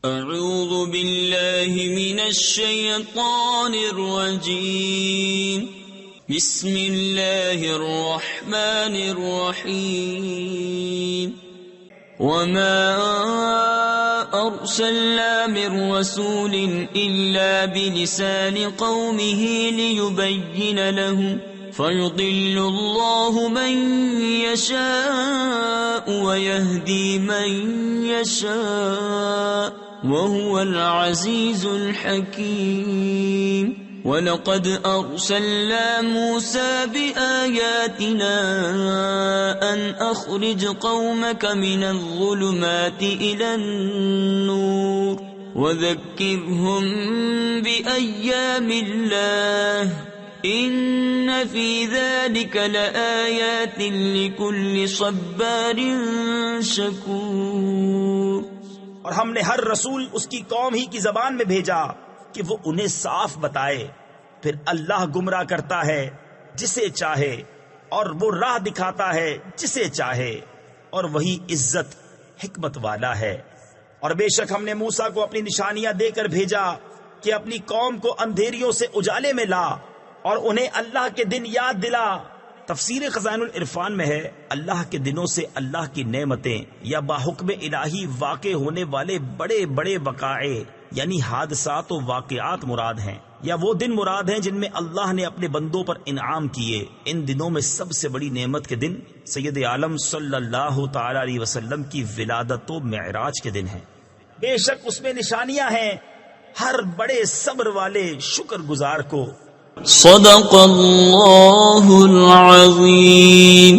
اعوذ باللہ من الشیطان الرجیم بسم اللہ الرحمن الرحیم وما ارسلنا من رسول الا بلسان قومه ليبين لهم فيضل الله من يشاء ويهدي من يشاء وهو العزيز الحكيم وَلَقَدْ أَرْسَلْنَا مُوسَى بِآيَاتِنَا أَنْ أَخْرِجْ قَوْمَكَ مِنَ الظُّلُمَاتِ إِلَى النُّورِ وَذَكِّرْهُمْ بِأَيَّامِ اللَّهِ إِنَّ فِي ذَلِكَ لَآيَاتٍ لِكُلِّ صَبَّارٍ شَكُورٍ۔ اور ہم نے ہر رسول اس کی قوم ہی کی زبان میں بھیجا کہ وہ انہیں صاف بتائے، پھر اللہ گمراہ کرتا ہے جسے چاہے اور وہ راہ دکھاتا ہے جسے چاہے، اور وہی عزت حکمت والا ہے۔ اور بے شک ہم نے موسیٰ کو اپنی نشانیاں دے کر بھیجا کہ اپنی قوم کو اندھیریوں سے اجالے میں لا اور انہیں اللہ کے دن یاد دلا۔ تفسیر خزائن العرفان میں ہے اللہ کے دنوں سے اللہ کی نعمتیں یا باحکم الہی واقع ہونے والے بڑے بڑے وقائع یعنی حادثات و واقعات مراد ہیں، یا وہ دن مراد ہیں جن میں اللہ نے اپنے بندوں پر انعام کیے۔ ان دنوں میں سب سے بڑی نعمت کے دن سید عالم صلی اللہ تعالی علیہ وسلم کی ولادت و معراج کے دن ہیں۔ بے شک اس میں نشانیاں ہیں ہر بڑے صبر والے شکر گزار کو۔ صدق اللہ العظیم۔